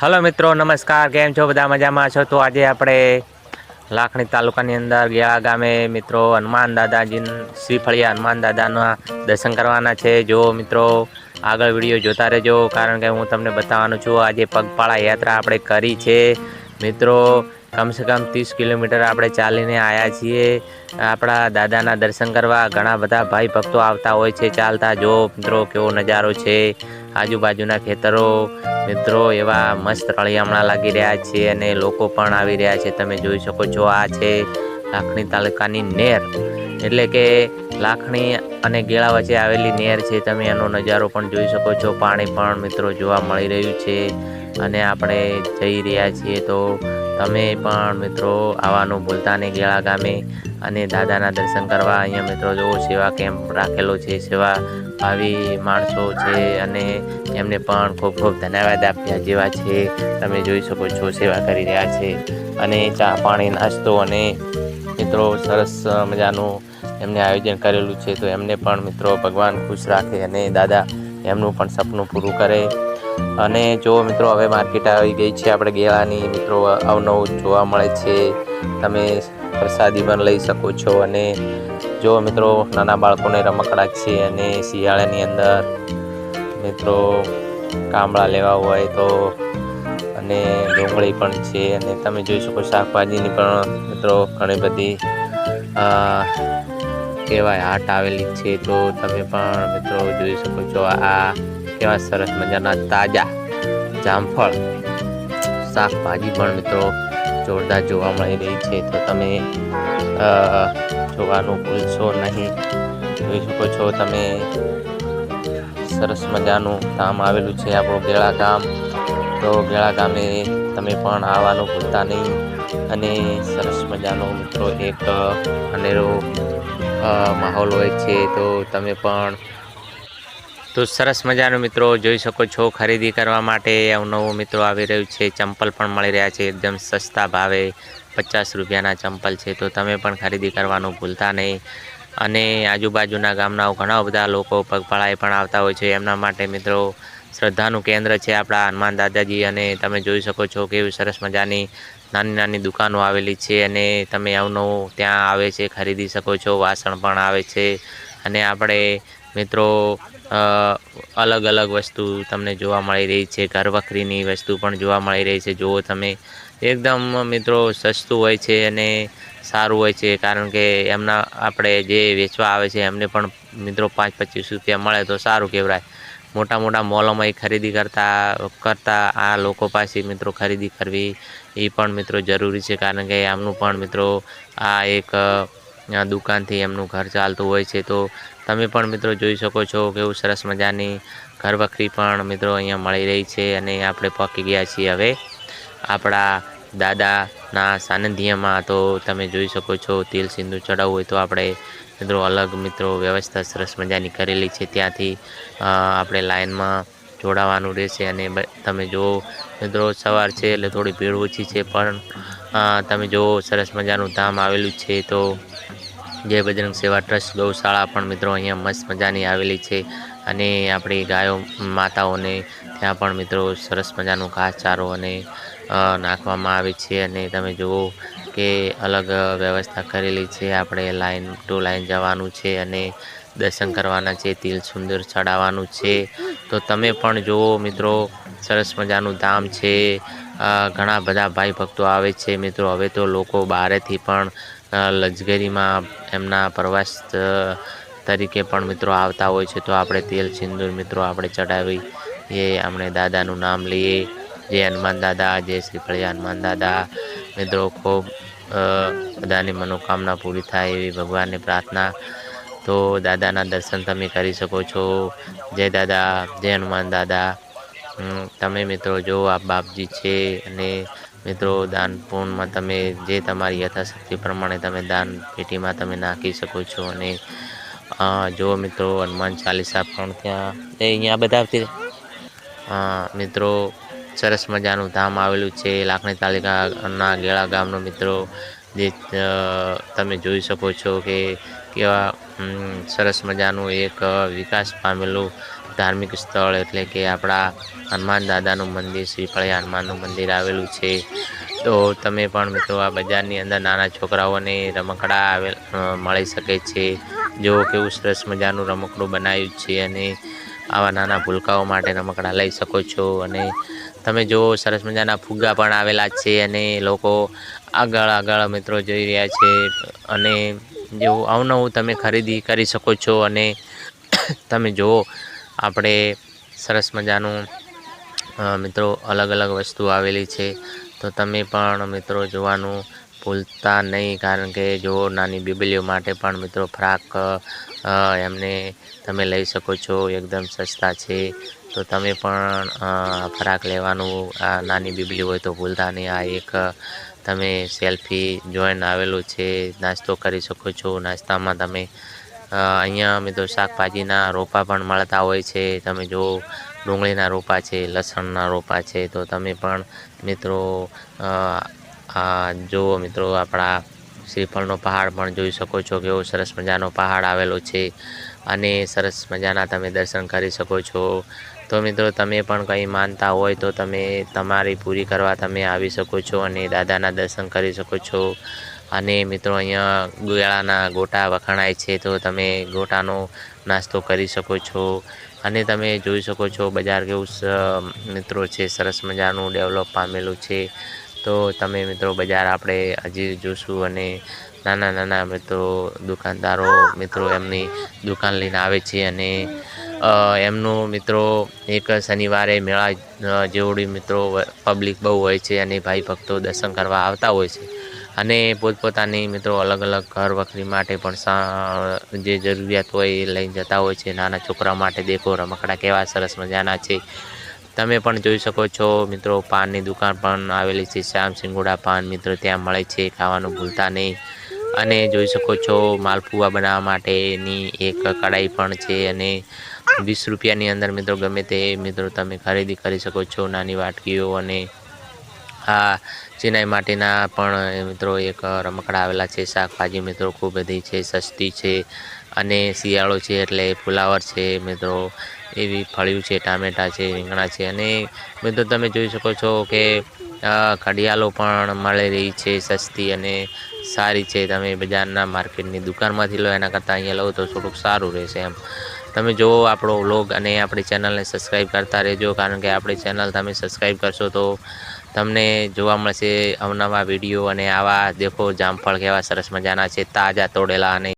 Hello મિત્રો, નમસ્કાર. કેમ છો? બધા મજામાં છો? તો આજે આપણે લાખણી તાલુકાની અંદર ગયા ગામે મિત્રો હનુમાન દાદાજી શ્રી ફળિયા હનુમાન દાદાના દર્શન કરવાના છે. જો મિત્રો આગળ વિડીયો જોતા રહેજો, કારણ કે હું તમને બતાવવાનું છું. આજે પગપાળા યાત્રા આપણે કરી છે મિત્રો. કમસે કમ 30 કિલોમીટર આપણે ચાલીને આવ્યા છીએ આપણા દાદાના દર્શન કરવા. ઘણા બધા ભાઈ ભક્તો આવતા હોય છે ચાલતા. જો મિત્રો કેવો નજારો છે, આજુબાજુના ખેતરો મિત્રો એવા મસ્ત રળિયામણા લાગી રહ્યા છે અને લોકો પણ આવી રહ્યા છે. તમે જોઈ શકો છો, આ છે લાખણી તાલુકાની નેર, એટલે કે લાખણી અને ગેળા વચ્ચે આવેલી નેર છે. તમે એનો નજારો પણ જોઈ શકો છો. પાણી પણ મિત્રો જોવા મળી રહ્યું છે અને આપણે જઈ રહ્યા છીએ. તો તમે પણ મિત્રો આવવાનું ભૂલતા નહીં ગેળા ગામે અને દાદાના દર્શન કરવા. અહીંયા મિત્રો જો સેવા કેમ્પ રાખેલો છે, સેવા ભાવી માણસો છે અને એમને પણ ખૂબ ખૂબ ધન્યવાદ આપ્યા જેવા છે. તમે જોઈ શકો છો, સેવા કરી રહ્યા છે અને ચા પાણી નાસ્તો અને મિત્રો સરસ મજાનું એમને આયોજન કરેલું છે. તો એમને પણ મિત્રો ભગવાન ખુશ રાખે અને દાદા એમનું પણ સપનું પૂરું કરે. અને જો મિત્રો હવે માર્કેટ આવી ગઈ છે આપણે ગેળાની મિત્રો, અવનવું જોવા મળે છે. તમે પ્રસાદી પણ લઈ શકો છો. અને જો મિત્રો નાના બાળકોને રમકડા છે અને શિયાળાની અંદર મિત્રો કામળા લેવા હોય તો, અને ડુંગળી પણ છે. અને તમે જોઈ શકો શાકભાજીની પણ મિત્રો ઘણી બધી કહેવાય હાટ આવેલી છે. તો તમે પણ મિત્રો જોઈ શકો છો, આ કેવા સરસ મજાના તાજા જામફળ શાકભાજી પણ મિત્રો જોરદાર જોવા મળી રહી છે. તો તમે જોવાનું ભૂલશો નહીં. જોઈ શકો છો તમે, સરસ મજાનું ગામ આવેલું છે આપણું ગેળા ગામ. તો ગેળા ગામે તમે પણ આવવાનું ભૂલતા નહીં. અને સરસ મજાનો મિત્રો એક અનેરો માહોલ હોય છે. તો તમે પણ તો સરસ મજાનું મિત્રો જોઈ શકો છો. ખરીદી કરવા માટે નવું મિત્રો આવી રહ્યું છે. ચંપલ પણ મળી રહ્યા છે એકદમ સસ્તા ભાવે. 50 રૂપિયાના ચંપલ છે. તો તમે પણ ખરીદી કરવાનું ભૂલતા નહીં. અને આજુબાજુના ગામના ઘણા બધા લોકો પગપાળાએ પણ આવતા હોય છે. એમના માટે મિત્રો શ્રદ્ધાનું કેન્દ્ર છે આપણા હનુમાન દાદાજી. અને તમે જોઈ શકો છો કેવી સરસ મજાની નાની નાની દુકાનો આવેલી છે અને તમે અવનવું ત્યાં આવે છે ખરીદી શકો છો. વાસણ પણ આવે છે અને આપણે મિત્રો અલગ અલગ વસ્તુ તમને જોવા મળી રહી છે. ઘર વખરીની વસ્તુ પણ જોવા મળી રહી છે. જુઓ તમે, એકદમ મિત્રો સસ્તું હોય છે અને સારું હોય છે, કારણ કે એમના આપણે જે વેચવા આવે છે એમને પણ મિત્રો 5-25 રૂપિયા મળે તો સારું કહેવાય. મોટા મોટા મોલોમાં ખરીદી કરતા આ લોકો પાસે મિત્રો ખરીદી કરવી એ પણ મિત્રો જરૂરી છે, કારણ કે એમનું પણ મિત્રો આ એક દુકાનથી એમનું ઘર ચાલતું હોય છે. તો તમે પણ મિત્રો જોઈ શકો છો કેવું સરસ મજાની ઘર વખરી પણ મિત્રો અહીંયા મળી રહી છે. અને આપણે પહોંચી ગયા છીએ હવે આપણા દાદાના સાનિધ્યમાં. તો તમે જોઈ શકો છો, તેલ સિંદૂર ચડાવવું હોય તો આપણે મિત્રો અલગ મિત્રો વ્યવસ્થા સરસ મજાની કરેલી છે. ત્યાંથી આપણે લાઈનમાં જોડાવાનું રહેશે. અને તમે જુઓ મિત્રો સવાર છે એટલે થોડી ભીડ ઓછી છે, પણ તમે જુઓ સરસ મજાનું ધામ આવેલું છે. તો જય બજરંગ સેવા ટ્રસ્ટ ગૌશાળા પણ મિત્રો અહીંયા મસ્ત મજાની આવેલી છે. અને આપણી ગાયો માતાઓને ત્યાં પણ મિત્રો સરસ મજાનું ઘાસચારો અને નાખવામાં આવે છે. અને તમે જુઓ કે અલગ વ્યવસ્થા કરેલી છે. આપણે લાઈન ટુ લાઈન જવાનું છે અને દર્શન કરવાના છે, તિલ સુંદર ચડાવવાનું છે. તો તમે પણ જુઓ મિત્રો, સરસ મજાનું ધામ છે. ઘણા બધા ભાઈ ભક્તો આવે છે મિત્રો. હવે તો લોકો બહારેથી પણ લક્ઝરીમાં એમના પ્રવાસ તરીકે પણ મિત્રો આવતા હોય છે. તો આપણે તેલ સિંદૂર મિત્રો આપણે ચડાવી એ આપણે દાદાનું નામ લઈએ, જય હનુમાન દાદા, જય શ્રી ફળિયા હનુમાન દાદા. મિત્રો ખૂબ બધાની મનોકામના પૂરી થાય એવી ભગવાનને પ્રાર્થના. તો દાદાના દર્શન તમે કરી શકો છો. જય દાદા, જય હનુમાન દાદા. તમે મિત્રો જો આ બાપજી છે અને મિત્રો દાન પૂર્ણમાં તમે જે તમારી યથાશક્તિ પ્રમાણે તમે દાન પેટીમાં તમે નાખી શકો છો. અને જો મિત્રો હનુમાન ચાલીસા પણ ત્યાં અહીંયા બધા મિત્રો સરસ મજાનું ધામ આવેલું છે લાખણી તાલુકાના ગેળા ગામનો મિત્રો. જે તમે જોઈ શકો છો કે કેવા સરસ મજાનું એક વિકાસ પામેલું ધાર્મિક સ્થળ એટલે કે આપણા હનુમાન દાદાનું મંદિર, શ્રી ફળિયા હનુમાનનું મંદિર આવેલું છે. તો તમે પણ મિત્રો આ બજારની અંદર નાના છોકરાઓને રમકડા મળી શકે છે. જો કેવું સરસ મજાનું રમકડું બનાવ્યું છે, અને આવા નાના ભૂલકાઓ માટે રમકડા લઈ શકો છો. અને તમે જો સરસ મજાના ફુગ્ગા પણ આવેલા છે, અને લોકો આગળ મિત્રો જોઈ રહ્યા છે. અને જેવું અવનવું તમે ખરીદી કરી શકો છો. અને તમે જુઓ આપણે સરસ મજાનું મિત્રો અલગ વસ્તુ આવેલી છે. તો તમે પણ મિત્રો જોવાનું ભૂલતા નહીં, કારણ કે જો નાની બેબીઓ માટે પણ મિત્રો ફ્રાક એમને તમે લઈ શકો છો, એકદમ સસ્તા છે. તો તમે પણ ફ્રાક લેવાનું નાની બેબી હોય તો ભૂલતા નહીં. આ એક તમે સેલ્ફી જોઈન્ટ આવેલું છે, નાસ્તો કરી શકો છો. નાસ્તામાં તમે અહીંયા મિત્રો શાકભાજીના રોપા પણ મળતા હોય છે. તમે જો ડુંગળીના રોપા છે, લસણના રોપા છે. તો તમે પણ મિત્રો જુઓ મિત્રો આપણા શ્રીફળનો પહાડ પણ જોઈ શકો છો, કેવો સરસ મજાનો પહાડ આવેલો છે. અને સરસ મજાના તમે દર્શન કરી શકો છો. તો મિત્રો તમે પણ કંઈ માનતા હોય તો તમે તમારી પૂરી કરવા તમે આવી શકો છો, અને દાદાના દર્શન કરી શકો છો. અને મિત્રો અહીંયા ગોળાના ગોટા વખણાય છે, તો તમે ગોટાનો નાસ્તો કરી શકો છો. અને તમે જોઈ શકો છો બજાર કેવું મિત્રો છે, સરસ મજાનું ડેવલપ પામેલું છે. તો તમે મિત્રો બજાર આપણે હજી જોશું, અને નાના મિત્રો દુકાનદારો મિત્રો એમની દુકાન લઈને આવે છે. અને એમનું મિત્રો એક શનિવારે મેળા જેવડી મિત્રો પબ્લિક બહુ હોય છે, અને ભાઈ ભક્તો દર્શન કરવા આવતા હોય છે. અને પોતપોતાની મિત્રો અલગ ઘર વખરી માટે પણ જે જરૂરિયાત હોય એ લઈને જતા હોય છે. નાના છોકરા માટે દેખો રમકડા કેવા સરસ મજાના છે. તમે પણ જોઈ શકો છો મિત્રો પાનની દુકાન પણ આવેલી છે, શ્યામ સિંગોડા પાન મિત્રો ત્યાં મળે છે, ખાવાનું ભૂલતા નહીં. અને જોઈ શકો છો માલપુઆ બનાવવા માટેની એક કઢાઈ પણ છે, અને 20 રૂપિયાની અંદર મિત્રો ગમે તે મિત્રો તમે ખરીદી કરી શકો છો. નાની વાટકીઓ અને ચિનાઈ માટેના પણ મિત્રો એક રમકડા આવેલા છે. શાકભાજી મિત્રો ખૂબ બધી છે, સસ્તી છે. અને શિયાળો છે એટલે ફુલાવર છે મિત્રો, એવી ફળિયું છે, ટામેટા છે, રીંગણા છે. અને મિત્રો તમે જોઈ શકો છો કે ઘડિયાળો પણ મળી રહી છે, સસ્તી અને સારી છે. તમે બજારના માર્કેટની દુકાનમાંથી લો એના કરતાં અહીંયા લો તો થોડુંક સારું રહેશે એમ. તમે જુઓ આપણો વ્લોગ અને આપણી ચેનલને સબસ્ક્રાઈબ કરતા રહેજો, કારણ કે આપણી ચેનલ તમે સબસ્ક્રાઈબ કરશો તો તમને જોવા મળશે અવનવા વિડીયો. અને આવા દેખો જામફળ કેવા સરસ મજાના છે, તાજા તોડેલા. અને